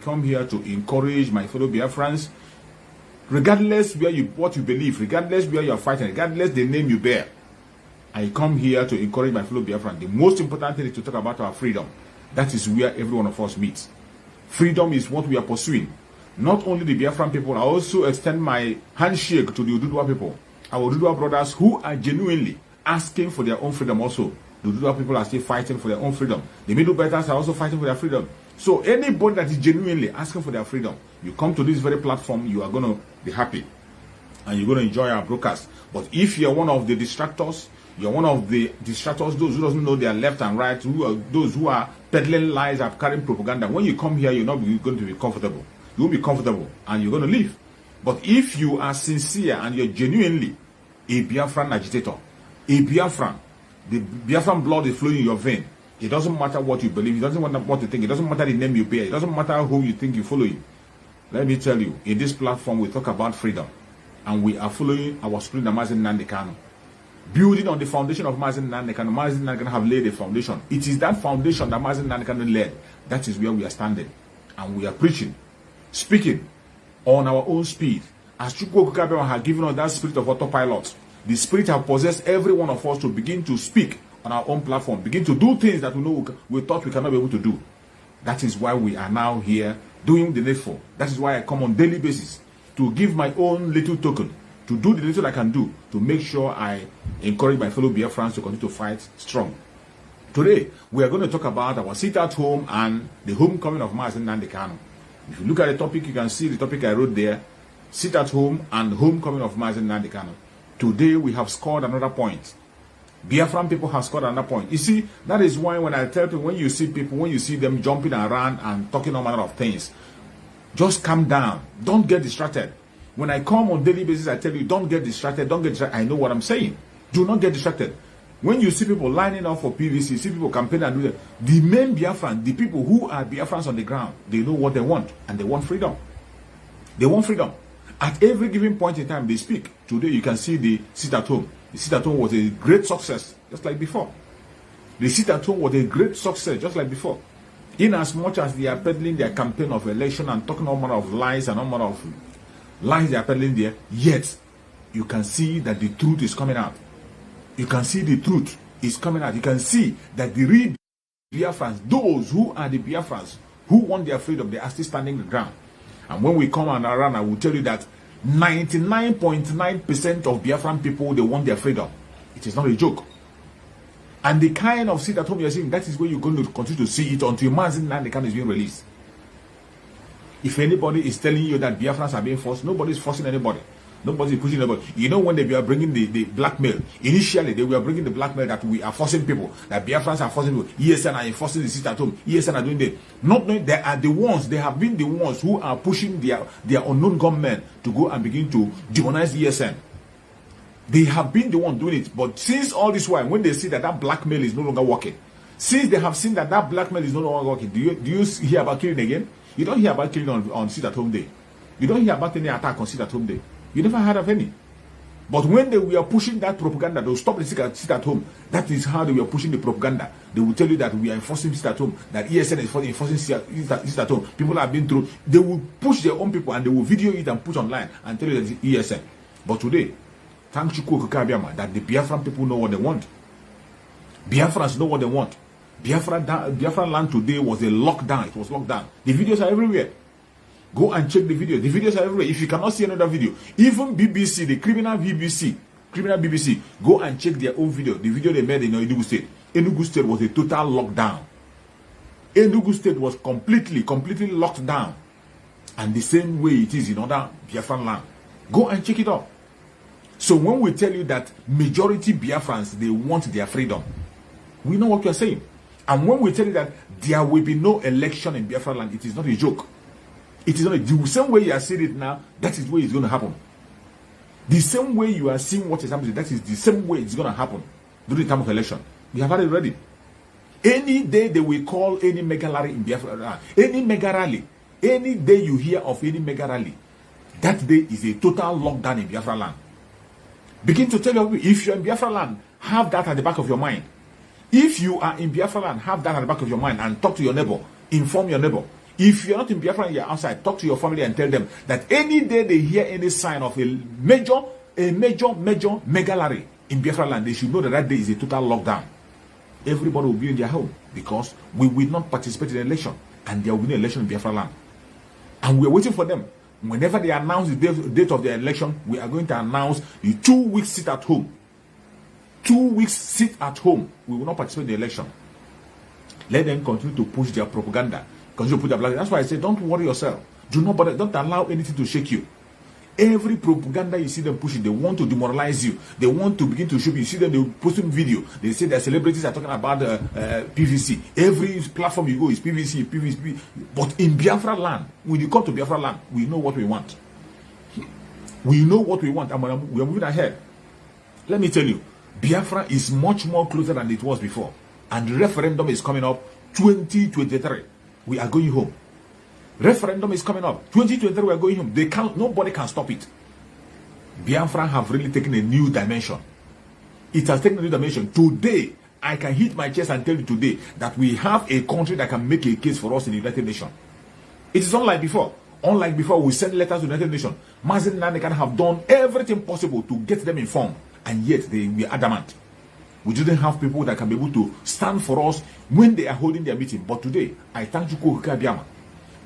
come here to encourage my fellow Biafrans, regardless what you believe, regardless where you are fighting, regardless the name you bear. I come here to encourage my fellow Biafran. The most important thing is to talk about our freedom. That is where every one of us meets. Freedom is what we are pursuing. Not only the Biafran people, I also extend my handshake to the Ududua people, our Ududua brothers who are genuinely asking for their own freedom also. The Ududua people are still fighting for their own freedom. The Middle Belters are also fighting for their freedom. So anybody that is genuinely asking for their freedom, you come to this very platform, you are going to be happy and you're going to enjoy our broadcast. But if you're one of the distractors, those who doesn't know their left and right, those who are peddling lies and carrying propaganda, when you come here, you're not going to be comfortable. You won't be comfortable and you're going to leave. But if you are sincere and you're genuinely a Biafran agitator, a Biafran, the Biafran blood is flowing in your vein. It doesn't matter what you believe. It doesn't matter what you think. It doesn't matter the name you bear. It doesn't matter who you think you follow. Let me tell you, in this platform, we talk about freedom. And we are following our spirit, Mazi Nnamdi Kanu. Building on the foundation of Mazi Nnamdi Kanu. Mazi Nnamdi Kanu have laid a foundation. It is that foundation that Mazi Nnamdi Kanu laid. That is where we are standing. And we are preaching, speaking on our own speed. As Asorock Cabals has given us that spirit of autopilot, the spirit has possessed every one of us to begin to speak on our own platform, begin to do things that we thought we cannot be able to do. That is why we are now here doing the needful. That is why I come on daily basis to give my own little token, to do the little I can do, to make sure I encourage my fellow Biafrans to continue to fight strong. Today, we are going to talk about our sit at home and the homecoming of Mazi Nnamdi Kanu. If you look at the topic, you can see the topic I wrote there, sit at home and homecoming of Mazi Nnamdi Kanu. Today, we have scored another point. Biafran people have scored another point. You see, that is why when I tell people, when you see them jumping around and talking all manner of things, just calm down. Don't get distracted. When I come on daily basis, I tell you, don't get distracted. Don't get distracted. I know what I'm saying. Do not get distracted. When you see people lining up for PVC, see people campaigning and do that, the main Biafran, the people who are Biafrans on the ground, they know what they want, and they want freedom. They want freedom. At every given point in time, they speak. Today, you can see the sit at home. The sit at home was a great success, just like before. The sit at home was a great success, just like before. In as much as they are peddling their campaign of election and talking all manner of lies and all manner of lies they are peddling there, yet you can see that the truth is coming out. You can see the truth is coming out. You can see that the real Biafrans, those who are the Biafrans who want their freedom, they are still standing the ground. And when we come around, I will tell you that 99.9% of Biafran people, they want their freedom. It is not a joke. And the kind of sit at home you're seeing, that is where you're going to continue to see it until Mazi Nnamdi Kanu is being released. If anybody is telling you that Biafrans are being forced, nobody is forcing anybody. Nobody is pushing anybody. You know, when they were bringing the blackmail, initially they were bringing the blackmail that we are forcing people, that Biafrans are forcing people. ESN are enforcing the sit at home. ESN are doing that. Not knowing they are the ones, they have been the ones who are pushing their unknown gunmen to go and begin to demonize ESN. They have been the one doing it. But since all this while, when they see that that blackmail is no longer working, since they have seen that that blackmail is no longer working, do you hear about killing again? You don't hear about killing on sit at home day. You don't hear about any attack on sit at home day. You never heard of any. But when they were pushing that propaganda, they will stop the sit at home. That is how they were pushing the propaganda. They will tell you that we are enforcing sit at home, that ESN is enforcing sit at home. People have been through. They will push their own people and they will video it and put online and tell you that it's ESN. But today, thanks to Asorock Cabals, that the Biafran people know what they want. Biafrans know what they want. Biafran land today was a lockdown. It was locked down. The videos are everywhere. Go and check the video. The videos are everywhere. If you cannot see another video, even BBC, the criminal BBC, go and check their own video. The video they made in Enugu State. Enugu State was a total lockdown. Enugu State was completely locked down. And the same way it is in other Biafran land. Go and check it out. So when we tell you that majority Biafrans, they want their freedom, we know what you are saying. And when we tell you that there will be no election in Biafran land, it is not a joke. It is not the same way you are seeing it now, that is the way it's going to happen. The same way you are seeing what is happening, that is the same way it's going to happen during the time of election. We have had it ready. Any day they will call any mega rally in Biafra, any mega rally, any day you hear of any mega rally, that day is a total lockdown in Biafra land. Begin to tell you, if you're in Biafra land, have that at the back of your mind. If you are in Biafra land, have that at the back of your mind and talk to your neighbor, inform your neighbor. If you're not in Biafra and you're outside, talk to your family and tell them that any day they hear any sign of a major megalary in Biafra land, they should know that that day is a total lockdown. Everybody will be in their home because we will not participate in the election, and there will be an election in Biafra land. And we're waiting for them. Whenever they announce the date of the election, we are going to announce the 2 weeks sit at home. 2 weeks sit at home. We will not participate in the election. Let them continue to push their propaganda. Continue to put their blood. That's why I say, don't worry yourself. Do not bother. Don't allow anything to shake you. Every propaganda you see them pushing, they want to demoralize you. They want to begin to show you. You see them, they posting video. They say that celebrities are talking about PVC. Every platform you go is PVC, PVC. But in Biafra land, when you come to Biafra land, we know what we want. We know what we want, and we are moving ahead. Let me tell you, Biafra is much more closer than it was before. And the referendum is coming up 2023. We are going home. Referendum is coming up 2023. We are going home. Nobody can stop it. Biafra have really taken a new dimension. It has taken a new dimension. Today, I can hit my chest and tell you today that we have a country that can make a case for us in the United Nations. It is unlike before. Unlike before, we send letters to the United Nations. Mazen Nanekan have done everything possible to get them informed, and yet they were adamant. We didn't have people that can be able to stand for us when they are holding their meeting. But today, I thank you,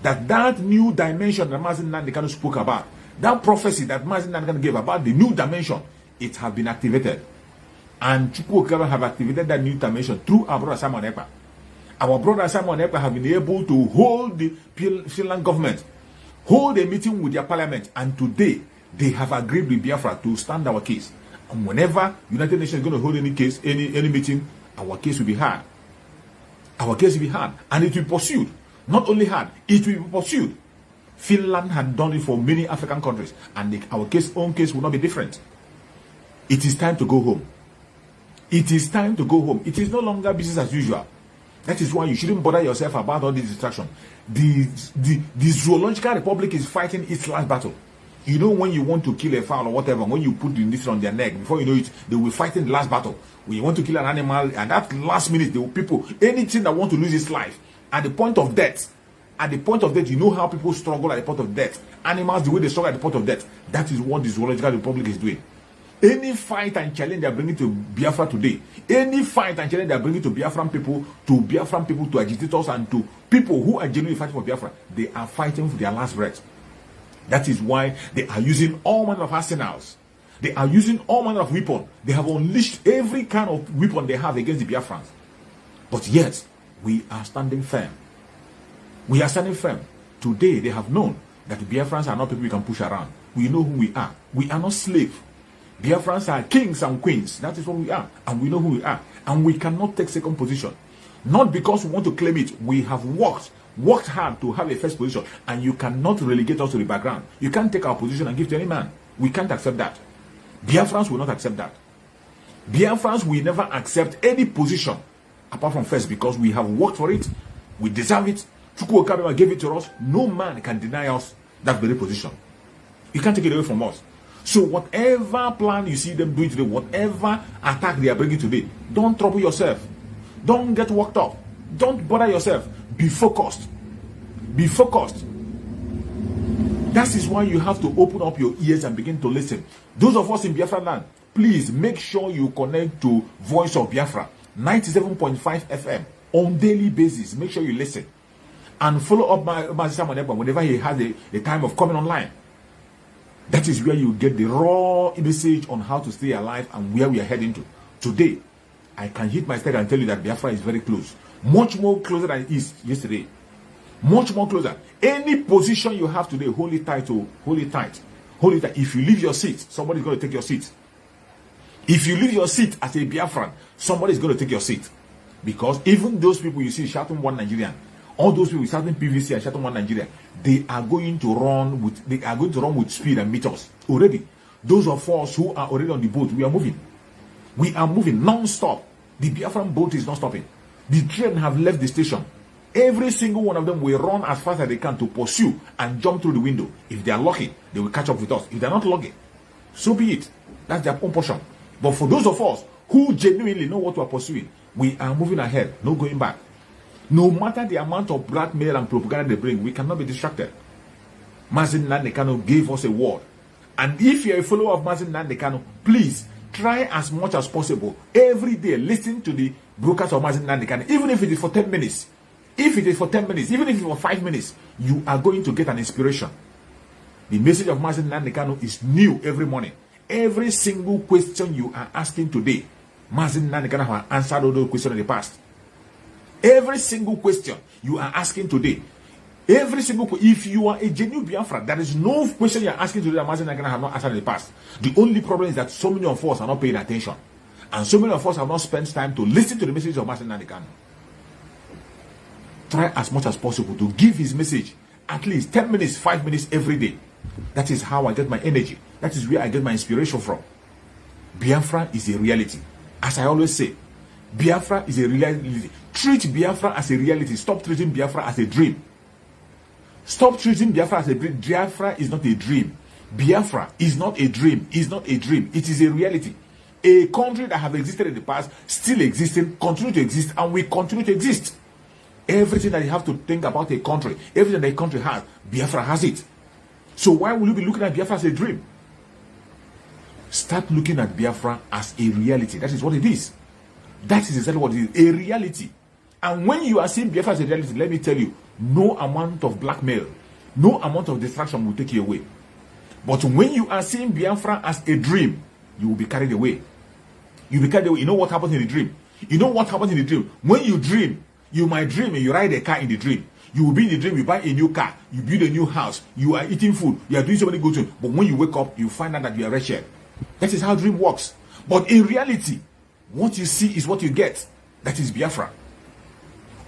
that new dimension that Mazen Nanekan spoke about, that prophecy that Mazen Nanekan gave about the new dimension, it has been activated. And Chukwu have activated that new dimension through our brother Simon Ekpa. Our brother Simon Ekpa have been able to hold the Finland government, hold a meeting with their parliament, and today they have agreed with Biafra to stand our case. And whenever United Nations is going to hold any case, any meeting, our case will be heard. Our case will be heard, and it will be pursued. Not only heard, it will be pursued. Finland had done it for many African countries, and our own case will not be different. It is time to go home. It is time to go home. It is no longer business as usual. That is why you shouldn't bother yourself about all this distraction. The Zoological Republic is fighting its last battle. You know, when you want to kill a fowl or whatever, when you put this on their neck, before you know it, they will fight in the last battle. When you want to kill an animal, and that last minute, they will people, anything that want to lose its life, at the point of death, you know how people struggle at the point of death. Animals, the way they struggle at the point of death, that is what the Zoological Republic is doing. Any fight and challenge they are bringing to Biafra today, any fight and challenge they are bringing to Biafran people, to agitators, and to people who are genuinely fighting for Biafra, they are fighting for their last breath. That is why they are using all manner of arsenals. They are using all manner of weapons. They have unleashed every kind of weapon they have against the Biafrans. But yet, we are standing firm. We are standing firm. Today, they have known that the Biafrans are not people we can push around. We know who we are. We are not slaves. Biafrans are kings and queens. That is what we are. And we know who we are. And we cannot take second position. Not because we want to claim it. We have worked hard to have a first position. And you cannot relegate us to the background. You can't take our position and give to any man. We can't accept that. Biafrans will not accept that. Biafrans will never accept any position apart from first, because we have worked for it. We deserve it. Chukwu Cabals gave it to us. No man can deny us that very position. You can't take it away from us. So whatever plan you see them doing today, whatever attack they are bringing today, don't trouble yourself. Don't get worked up. Don't bother yourself. Be focused. Be focused. That is why you have to open up your ears and begin to listen. Those of us in Biafra land, please make sure you connect to Voice of Biafra, 97.5 FM on daily basis. Make sure you listen. And follow up my Simon Ekpa whenever he has a time of coming online. That is where you get the raw message on how to stay alive and where we are heading to. Today, I can hit my step and tell you that Biafra is very close. Much more closer than it is yesterday. Much more closer. Any position you have today, hold it tight. Hold it tight. Hold it tight. If you leave your seat, somebody's going to take your seat. If you leave your seat as a Biafran, somebody's going to take your seat. Because even those people you see shouting one Nigerian, all those people shouting PVC and shouting one Nigeria, they are going to run with speed and meet us already. Those of us who are already on the boat, we are moving. We are moving non-stop. The Biafran boat is not stopping. The train have left the station. Every single one of them will run as fast as they can to pursue and jump through the window. If they are lucky, they will catch up with us. If they are not lucky, so be it. That's their own portion. But for those of us who genuinely know what we are pursuing, we are moving ahead, no going back. No matter the amount of blackmail and propaganda they bring, we cannot be distracted. Mazi Nnamdi Kanu gave us a word. And if you're a follower of Mazi Nnamdi Kanu, please try as much as possible every day listen to the broadcast of Mazi Nnamdi Kanu, even if it is for 10 minutes. If it is for 10 minutes, even if it is for 5 minutes, you are going to get an inspiration. The message of Mazi Nnamdi Kanu is new every morning. Every single question you are asking today, Mazi Nnamdi Kanu has answered all those questions in the past. Every single question you are asking today, every single question, if you are a genuine Biafra, there is no question you are asking today that Mazi Nnamdi Kanu have not answered in the past. The only problem is that so many of us are not paying attention. And so many of us have not spent time to listen to the message of Mazi Nnamdi Kanu. Try as much as possible to give his message at least 10 minutes, 5 minutes every day. That is how I get my energy. That is where I get my inspiration from. Biafra is a reality. As I always say, Biafra is a reality. Treat Biafra as a reality. Stop treating Biafra as a dream. Stop treating Biafra as a dream. Biafra is not a dream. Biafra is not a dream. It's not a dream. It is a reality. A country that have existed in the past, still existing, continue to exist, and will continue to exist. Everything that you have to think about a country, everything that a country has, Biafra has it. So why will you be looking at Biafra as a dream? Start looking at Biafra as a reality. That is what it is. That is exactly what it is. A reality. And when you are seeing Biafra as a reality, let me tell you, no amount of blackmail, no amount of distraction will take you away. But when you are seeing Biafra as a dream, you will be carried away. You will be carried away. You know what happens in the dream? You know what happens in the dream? When you dream, you might dream and you ride a car in the dream. You will be in the dream, you buy a new car, you build a new house, you are eating food, you are doing so many good things. But when you wake up, you find out that you are wretched. That is how dream works. But in reality, what you see is what you get. That is Biafra.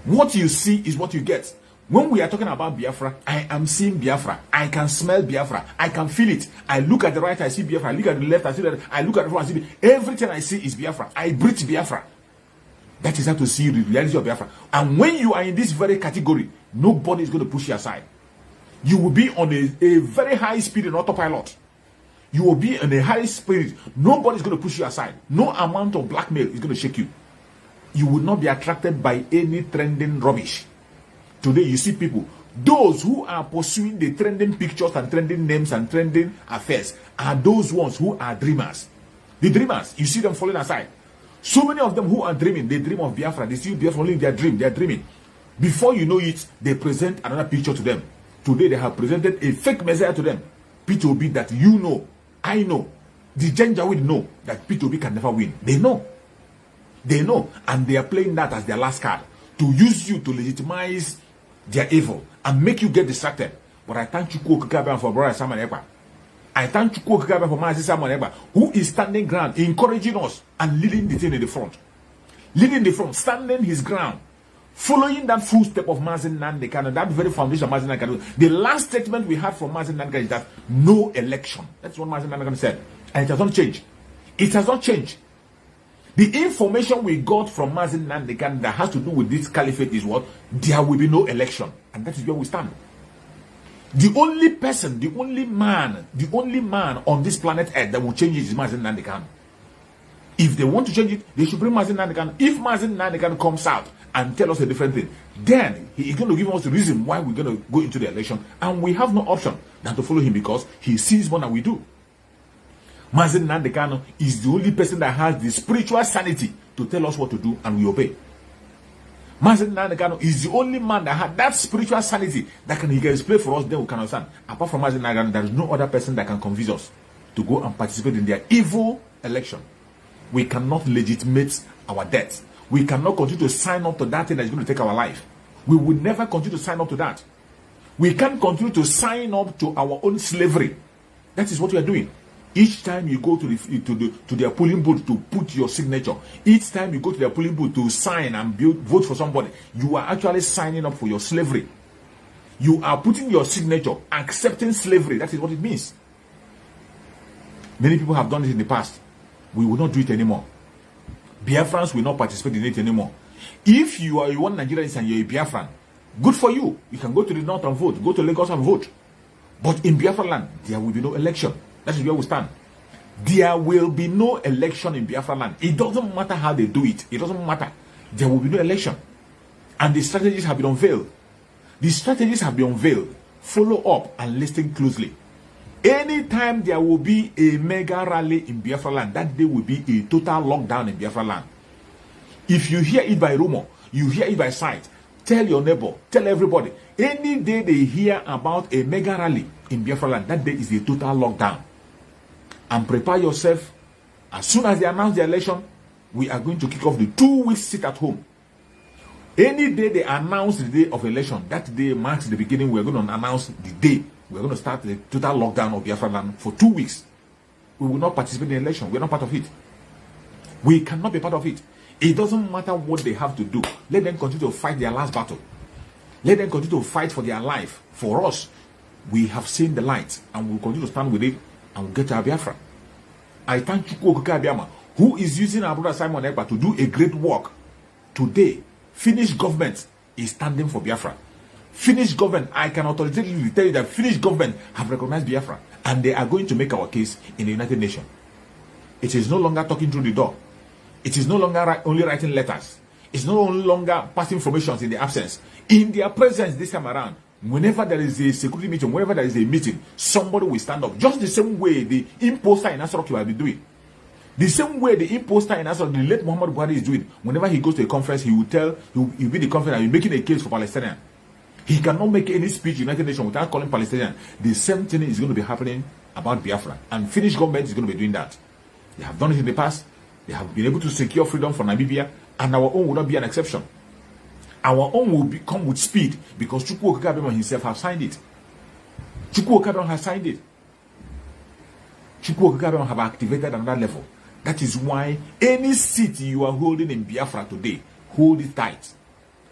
What you see is what you get. When we are talking about Biafra, I am seeing Biafra. I can smell Biafra. I can feel it. I look at the right, I see Biafra. I look at the left, I see that. I look at the front, I see everything I see is Biafra. I breathe Biafra. That is how to see the reality of Biafra. And when you are in this very category, nobody is going to push you aside. You will be on a very high speed in autopilot. You will be in a high speed. Nobody is going to push you aside. No amount of blackmail is going to shake you. You will not be attracted by any trending rubbish. Today you see people, those who are pursuing the trending pictures and trending names and trending affairs are those ones who are dreamers. The dreamers, you see them falling aside. So many of them who are dreaming, they dream of Biafra. They see Biafra only in their dream. They are dreaming. Before you know it, they present another picture to them. Today they have presented a fake messiah to them. P2B that you know, I know, the Janjaweed know that P2B can never win. They know. They know. And they are playing that as their last card to use you to legitimize their evil and make you get distracted. But I thank you for Brother Samuel Ekpa. I thank you for Mazi Samuel Ekpa, who is standing ground, encouraging us and leading the thing in the front. Leading the front, standing his ground, following that footstep of Mazi Nnamdi Kanu, that very foundation of Mazi Nnamdi Kanu. The last statement we had from Mazi Nnamdi Kanu is that no election. That's what Mazi Nnamdi Kanu said. And it has not changed. It has not changed. The information we got from Mazi Nnamdi Kanu that has to do with this caliphate is what? There will be no election. And that is where we stand. The only person, the only man on this planet Earth that will change it is Mazi Nnamdi Kanu. If they want to change it, they should bring Mazi Nnamdi Kanu. If Mazi Nnamdi Kanu comes out and tell us a different thing, then he is going to give us the reason why we're going to go into the election. And we have no option than to follow him because he sees more than we do. Mazi Nnamdi Kanu is the only person that has the spiritual sanity to tell us what to do and we obey. Mazi Nnamdi Kanu is the only man that had that spiritual sanity that he can explain for us, then we can understand. Apart from Mazi Nnamdi Kanu, there is no other person that can convince us to go and participate in their evil election. We cannot legitimate our death. We cannot continue to sign up to that thing that is going to take our life. We will never continue to sign up to that. We can't continue to sign up to our own slavery. That is what we are doing. Each time you go to their polling booth to put your signature, each time you go to their polling booth to sign and vote for somebody, you are actually signing up for your slavery. You are putting your signature, accepting slavery. That is what it means. Many people have done it in the past. We will not do it anymore. Biafrans will not participate in it anymore. If you are one Nigerian and you're a Biafran, good for you. You can go to the north and vote. Go to Lagos and vote. But in Biafra land, there will be no election. That is where we stand. There will be no election in Biafra land. It doesn't matter how they do it. It doesn't matter. There will be no election. And the strategies have been unveiled. The strategies have been unveiled. Follow up and listen closely. Anytime there will be a mega rally in Biafra land, that day will be a total lockdown in Biafra land. If you hear it by rumor, you hear it by sight, tell your neighbor, tell everybody. Any day they hear about a mega rally in Biafra land, that day is a total lockdown. And prepare yourself. As soon as they announce the election, we are going to kick off the 2 weeks sit at home. Any day they announce the day of election, that day marks the beginning. We're going to announce the day. We're going to start the total lockdown of Biafra land for 2 weeks. We will not participate in the election. We're not part of it. We cannot be part of it. It doesn't matter what they have to do. Let them continue to fight their last battle. Let them continue to fight for their life. For us, we have seen the light and we'll continue to stand with it and we'll get to our Biafra. I thank Chukwu Okike Abiyama, who is using our brother Simon Ekpa to do a great work. Today, Finnish government is standing for Biafra. Finnish government, I can authoritatively tell you that Finnish government have recognized Biafra and they are going to make our case in the United Nations. It is no longer talking through the door. It is no longer only writing letters. It's no longer passing information in the absence. In their presence this time around, whenever there is a security meeting, whenever there is a meeting, somebody will stand up. Just the same way the imposter in Asorock will be doing. The same way the imposter in Asorock, the late Muhammad Buhari is doing. Whenever he goes to a conference, he will be the conference and he'll be making a case for Palestinians. He cannot make any speech in the United Nations without calling Palestinians. The same thing is going to be happening about Biafra. And Finnish government is going to be doing that. They have done it in the past. They have been able to secure freedom for Namibia. And our own will not be an exception. Our own will come with speed because Chukwu Okike Abiyama himself has signed it. Chukwu Okike Abiyama has signed it. Chukwu Okike Abiyama have activated another level. That is why any seat you are holding in Biafra today, hold it tight.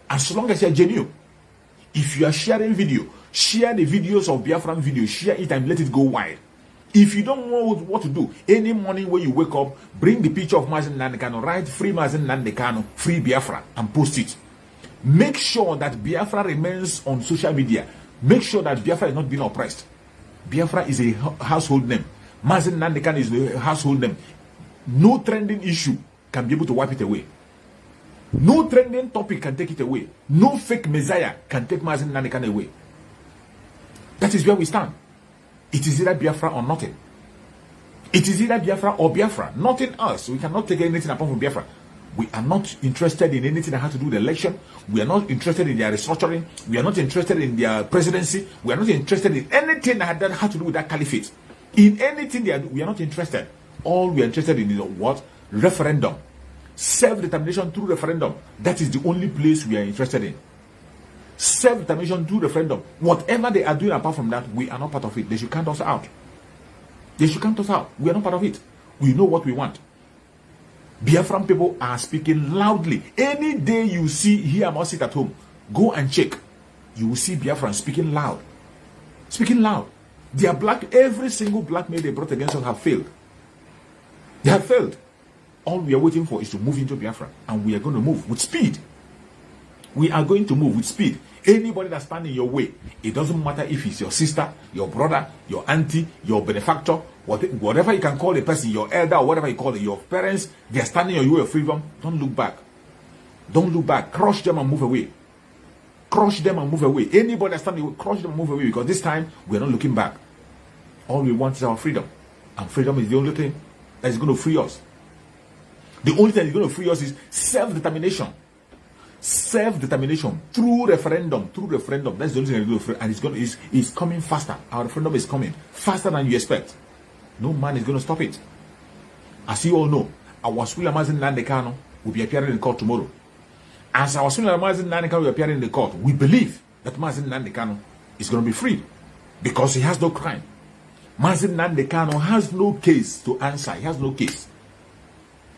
As long as you are genuine. If you are sharing video, share the videos of Biafran video, share it and let it go wide. If you don't know what to do, any morning when you wake up, bring the picture of Mazen Nnamdi Kanu, write free Mazen Nnamdi Kanu, free Biafra, and post it. Make sure that Biafra remains on social media. Make sure that Biafra is not being oppressed. Biafra is a household name. Mazen Nnamdi Kanu is a household name. No trending issue can be able to wipe it away. No trending topic can take it away. No fake messiah can take Mazen Nnamdi Kanu away. That is where we stand. It is either Biafra or nothing. It is either Biafra or Biafra. Nothing else. We cannot take anything apart from Biafra. We are not interested in anything that has to do with the election. We are not interested in their restructuring. We are not interested in their presidency. We are not interested in anything that has to do with that caliphate. In anything we are not interested. All we are interested in is what? Referendum. Self-determination through referendum. That is the only place we are interested in. Self-determination through referendum. Whatever they are doing apart from that, we are not part of it. They should count us out. They should count us out. We are not part of it. We know what we want. Biafran people are speaking loudly. Any day you hear about sit at home, go and check. You will see Biafran speaking loud. Speaking loud. They are black. Every single blackmail they brought against us have failed. They have failed. All we are waiting for is to move into Biafra. And we are going to move with speed. We are going to move with speed. Anybody that's standing in your way, it doesn't matter if it's your sister, your brother, your auntie, your benefactor, whatever you can call a person, your elder, or whatever you call it, your parents, they are standing in your way of freedom. Don't look back. Don't look back. Crush them and move away. Crush them and move away. Anybody that's standing, crush them and move away, because this time we are not looking back. All we want is our freedom. And freedom is the only thing that is going to free us. The only thing that is going to free us is self-determination. Self-determination through referendum. Through referendum. That's the only thing that is going to free. And it's coming faster. Our referendum is coming faster than you expect. No man is going to stop it. As you all know, our Swila Mazen Nnamdi Kanu will be appearing in court tomorrow. As our Swila Mazen Nnamdi Kanu will be appearing in the court, we believe that Mazen Nnamdi Kanu is going to be freed because he has no crime. Mazen Nnamdi Kanu has no case to answer. He has no case.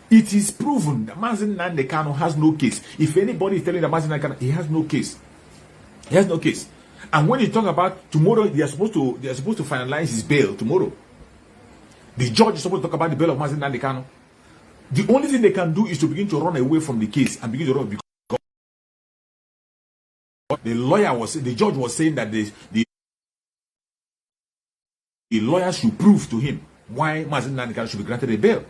It is proven that Mazen Nnamdi Kanu has no case. If anybody is telling that Mazen Nnamdi Kanu, he has no case. He has no case. And when you talk about tomorrow, they are supposed to finalize his bail tomorrow. The judge is supposed to talk about the bail of Mazen Nnamdi Kanu. The only thing they can do is to begin to run away from the case and begin to run because the judge was saying that the lawyer should prove to him why Mazen Nnamdi Kanu should be granted a bail.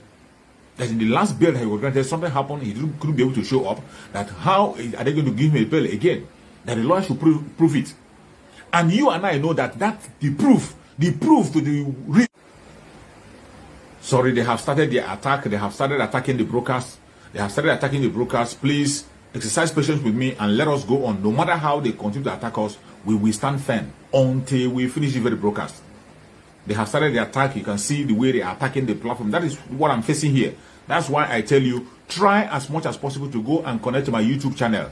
that in the last bail he was granted, something happened, he couldn't be able to show up, that how are they going to give him a bail again? That the lawyer should prove it. And you and I know that the proof to the... Sorry, they have started their attack. They have started attacking the brokers. Please exercise patience with me and let us go on. No matter how they continue to attack us, we will stand firm until we finish the very broadcast. They have started the attack. You can see the way they are attacking the platform. That is what I'm facing here. That's why I tell you, try as much as possible to go and connect to my YouTube channel.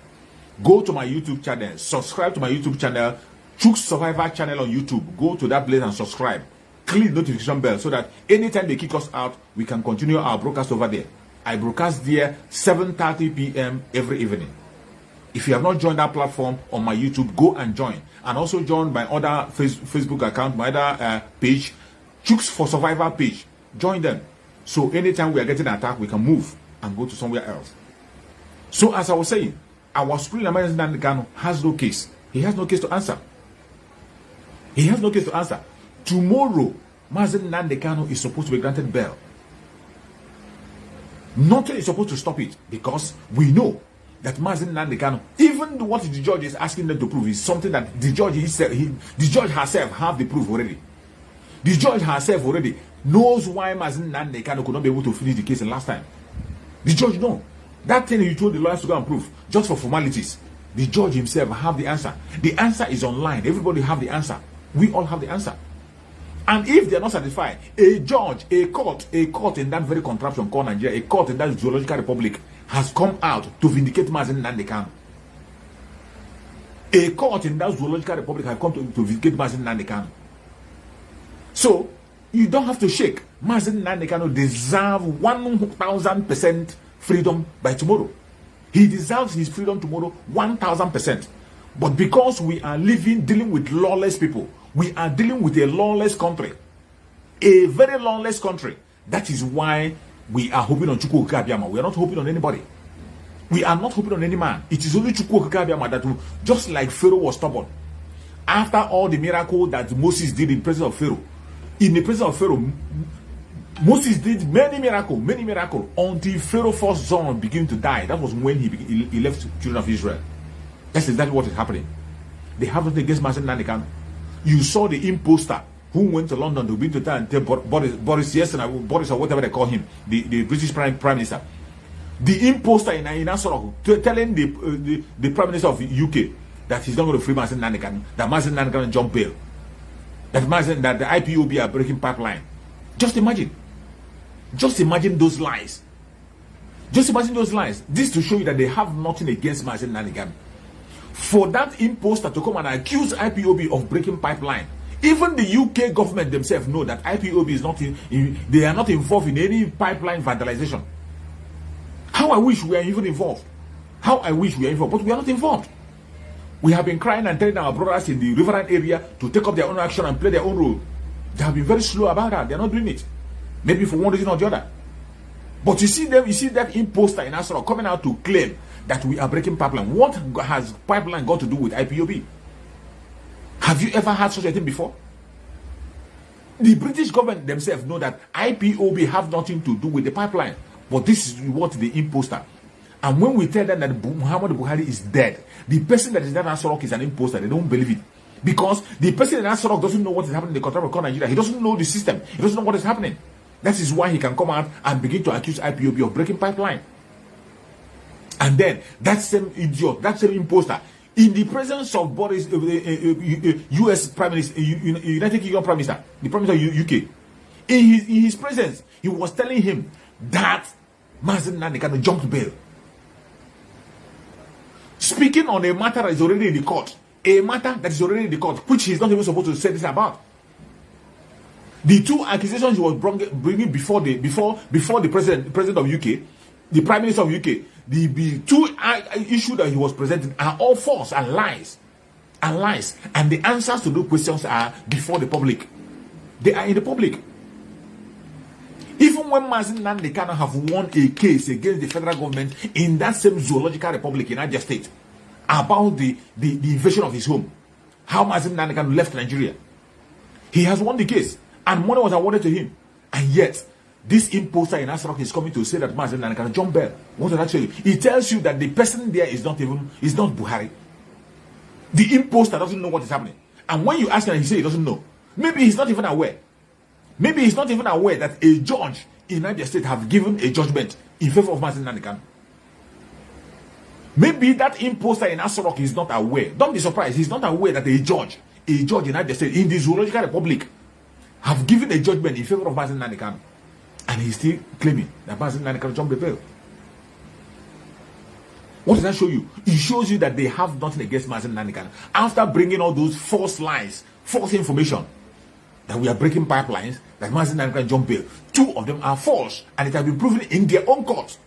Go to my YouTube channel. Subscribe to my YouTube channel. Choose Survivor channel on YouTube. Go to that place and subscribe. Click the notification bell so that anytime they kick us out, we can continue our broadcast over there. I broadcast there 7:30 p.m. every evening. If you have not joined that platform on my YouTube, go and join. And also join my other Facebook account, my other page, Choose for Survivor page. Join them. So anytime we are getting attacked, we can move and go to somewhere else. So as I was saying, our Supreme American Nandekano has no case. He has no case to answer. He has no case to answer. Tomorrow, Mazen Nandekano is supposed to be granted bail. Nothing is supposed to stop it because we know that Mazen Nandekano, even what the judge is asking them to prove, is something that the judge herself have the proof already. The judge herself already knows why Mazen Nandekano could not be able to finish the case the last time. The judge knows. That thing you told the lawyers to go and prove, just for formalities. The judge himself have the answer. The answer is online. Everybody have the answer. We all have the answer. And if they are not satisfied, a judge, a court in that very contraption called Nigeria, a court in that zoological republic has come out to vindicate Mazen Nandekano. A court in that zoological republic has come to vindicate Mazen Nandekano. So, you don't have to shake. Mazen Nandekano deserves 1,000% freedom by tomorrow. He deserves his freedom tomorrow 1,000%. But because we are dealing with lawless people, we are dealing with a lawless country, a very lawless country. That is why we are hoping on Chukwu Okike Abiama. We are not hoping on anybody. We are not hoping on any man. It is only Chukwu Okike Abiama that will, just like Pharaoh was stubborn. After all the miracle that Moses did in the presence of Pharaoh, Moses did many miracles until Pharaoh's first son began to die. That was when he left the children of Israel. That's exactly what is happening. They have nothing against Mazen Nandekano. You saw the imposter who went to London to be to tell Boris or whatever they call him, the British Prime Minister. The imposter in Asorock telling the Prime Minister of UK that he's not going to free Mazen Nandekano, that Mazen Nandekano jump bail, that the IPOB are breaking pipeline. Just imagine those lies. Just imagine those lies. This to show you that they have nothing against Mazen Nandekano. For that imposter to come and accuse IPOB of breaking pipeline, even the UK government themselves know that IPOB is not they are not involved in any pipeline vandalization. How I wish we are even involved. But we are not involved. We have been crying and telling our brothers in the riverine area to take up their own action and play their own role. They have been very slow about that. They are not doing it. Maybe for one reason or the other. But you see that imposter in Asorock coming out to claim that we are breaking pipeline. What has pipeline got to do with IPOB? Have you ever had such a thing before? The British government themselves know that IPOB have nothing to do with the pipeline. But this is what the imposter. And when we tell them that Muhammad Buhari is dead, the person that is that Asorock is an imposter. They don't believe it. Because the person in Asorock doesn't know what is happening in the country of Nigeria. He doesn't know the system. He doesn't know what is happening. That is why he can come out and begin to accuse IPOB of breaking pipeline. And then that same idiot, that same imposter, in the presence of Boris, U.S. Prime Minister, United Kingdom Prime Minister, the Prime Minister of UK, in his presence, he was telling him that Mazen Nandekano jumped bail. Speaking on a matter that is already in the court, which he's not even supposed to say this about. The two accusations he was bringing before the president of UK, the Prime Minister of UK, the two issues that he was presenting are all false and lies. And the answers to those questions are before the public. They are in the public. Even when Mazen Nandekano have won a case against the federal government in that same zoological republic in Niger State about the invasion of his home, how Mazen Nandekano left Nigeria, he has won the case and money was awarded to him, and yet this imposter in Asorock is coming to say that Mazen Nani jump bell. What does that show you? It tells you that the person there is not Buhari. The imposter doesn't know what is happening. And when you ask him, he says he doesn't know. Maybe he's not even aware. Maybe he's not even aware that a judge in Niger State have given a judgment in favor of Mazen Nani. Maybe that imposter in Asorock is not aware. Don't be surprised. He's not aware that a judge in Niger State, in the Zoological Republic, have given a judgment in favor of Mazen Nani. And he's still claiming that Mazen Nani can jump the bell. What does that show you? It shows you that they have nothing against Mazen Nani. After bringing all those false lies, false information, that we are breaking pipelines, that Mazen Nani can jump bail. 2 of them are false, and it has been proven in their own court.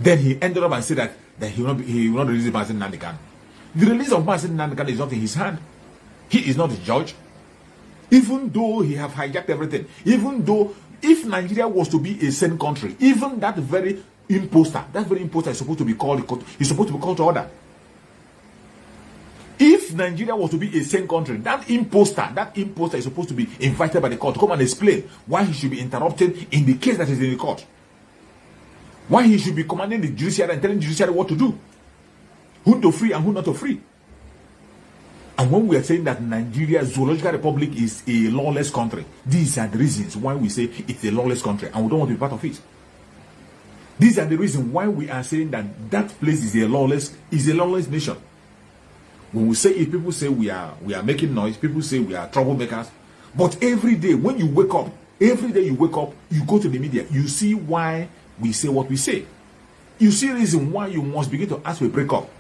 Then he ended up and said that he will not release Mazen Nani. The release of Mazen Nani is not in his hand. He is not a judge. Even though he have hijacked everything, even though if Nigeria was to be a sane country, even that very imposter is supposed to be called to order. If Nigeria was to be a sane country, that imposter is supposed to be invited by the court to come and explain why he should be interrupted in the case that is in the court. Why he should be commanding the judiciary and telling the judiciary what to do, who to free and who not to free. And when we are saying that Nigeria Zoological Republic is a lawless country, these are the reasons why we say it's a lawless country and we don't want to be part of it. These are the reasons why we are saying that that place is a lawless nation. When we say it, people say we are making noise, people say we are troublemakers. But every day when you wake up, you go to the media, you see why we say what we say. You see the reason why you must begin to ask for a breakup.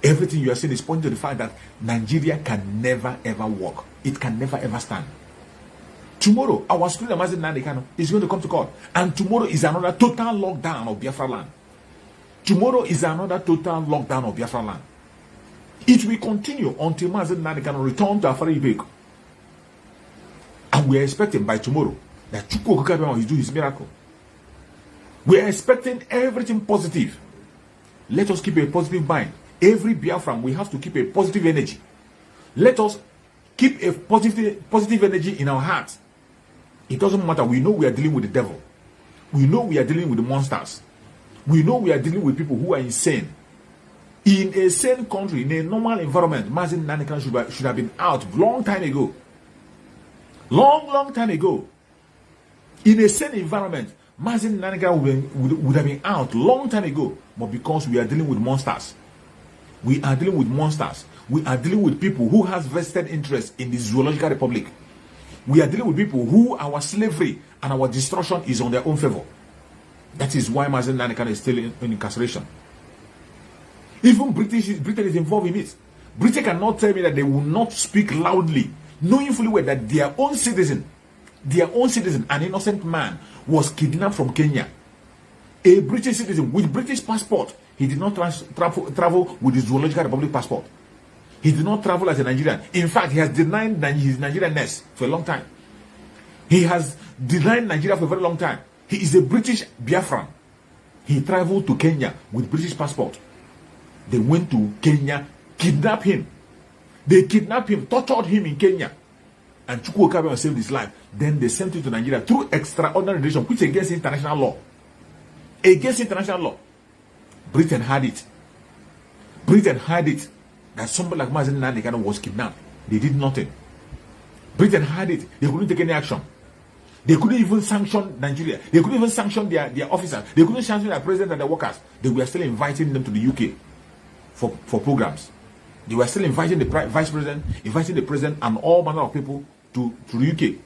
Everything you are saying is pointing to the fact that Nigeria can never ever work. It can never ever stand. Tomorrow, our student Mazen Nani is going to come to court. And tomorrow is another total lockdown of Biafra land. Tomorrow is another total lockdown of Biafra land. It will continue until Mazen Nani can return to Afari Ibek. And we are expecting by tomorrow that Chukwu Okukabema will do his miracle. We are expecting everything positive. Let us keep a positive mind. Every Biafran, we have to keep a positive energy. Let us keep a positive energy in our hearts. It doesn't matter. We know we are dealing with the devil. We know we are dealing with the monsters. We know we are dealing with people who are insane. In a sane country, in a normal environment, Mazen Nani should have been out long time ago. Long time ago. In a sane environment, Mazen Nani would have been out long time ago. But because we are dealing with monsters, we are dealing with monsters. We are dealing with people who has vested interest in the Zoological Republic. We are dealing with people who our slavery and our destruction is on their own favor. That is why Mazen Nani is still in incarceration. Even Britain is involved in it. Britain cannot tell me that they will not speak loudly, knowing fully well that their own citizen, an innocent man, was kidnapped from Kenya. A British citizen with British passport. He did not travel with his Zoological Republic passport. He did not travel as a Nigerian. In fact, he has denied his Nigerianness for a long time. He has denied Nigeria for a very long time. He is a British Biafran. He traveled to Kenya with British passport. They went to Kenya, kidnapped him. They kidnapped him, tortured him in Kenya. And Chukwu Okabema saved his life. Then they sent him to Nigeria through extraordinary relation, which is against international law. Against international law. Britain had it. Britain had it that somebody like Mazen Nani was kidnapped. They did nothing. Britain had it. They couldn't take any action. They couldn't even sanction Nigeria. They couldn't even sanction their officers. They couldn't sanction their president and their workers. They were still inviting them to the UK for programs. They were still inviting the vice president, inviting the president and all manner of people to the UK.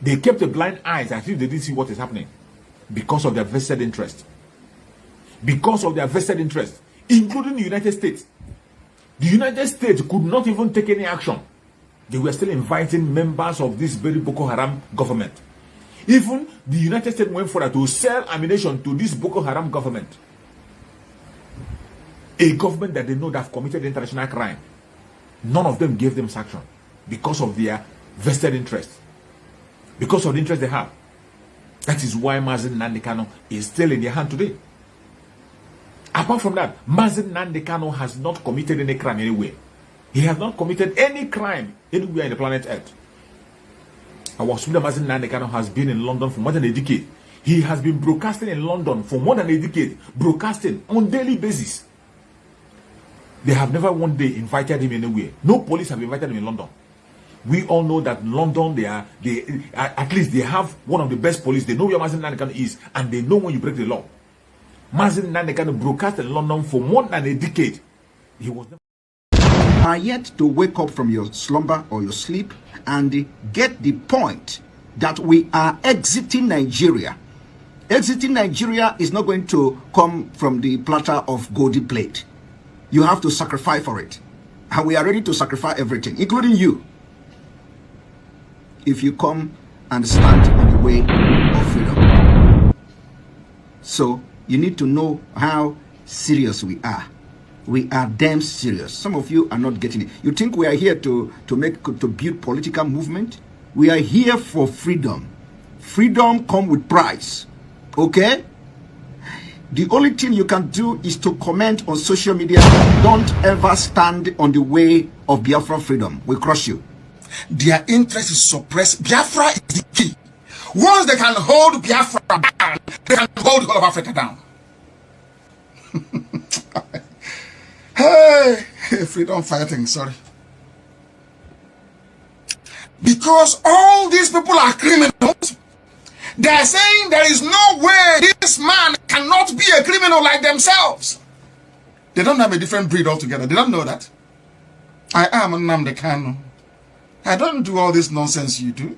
They kept a blind eye as if they didn't see what is happening because of their vested interest. Because of their vested interest, including the United States. The United States could not even take any action. They were still inviting members of this very Boko Haram government. Even the United States went further to sell ammunition to this Boko Haram government. A government that they know that have committed international crime. None of them gave them sanction because of their vested interest. Because of the interest they have. That is why Mazen Nani is still in their hand today. Apart from that, Mazen Nani has not committed any crime anywhere. He has not committed any crime anywhere in the planet Earth. Our Suleiman Nnamdi has been in London for more than a decade. He has been broadcasting in London for more than a decade, broadcasting on daily basis. They have never one day invited him anywhere. No police have invited him in London. We all know that London, at least they have one of the best police. They know where Mazi Nnamdi is, and they know when you break the law. Mazi Nnamdi broadcast in London for more than a decade. He was never are yet to wake up from your slumber or your sleep and get the point that we are exiting Nigeria. Exiting Nigeria is not going to come from the platter of golden plate. You have to sacrifice for it. And we are ready to sacrifice everything, including you, if you come and stand on the way of freedom. So you need to know how serious we are. We are damn serious. Some of you are not getting it. You think we are here to build political movement? We are here for freedom. Freedom comes with price. Okay? The only thing you can do is to comment on social media. Don't ever stand on the way of Biafra freedom. We crush you. Their interest is suppressed. Biafra is the key. Once they can hold Biafra down, they can hold all of Africa down. Hey, freedom fighting, sorry. Because all these people are criminals, they are saying there is no way this man cannot be a criminal like themselves. They don't have a different breed altogether. They don't know that. I am Nnamdi Kanu. I don't do all this nonsense you do.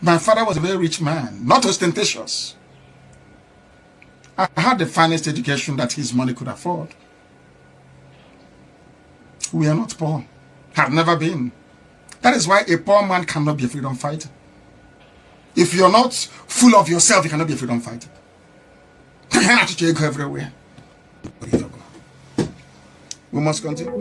My father was a very rich man, not ostentatious. I had the finest education that his money could afford. We are not poor. Have never been. That is why a poor man cannot be a freedom fighter. If you're not full of yourself, you cannot be a freedom fighter. You go everywhere. We must continue.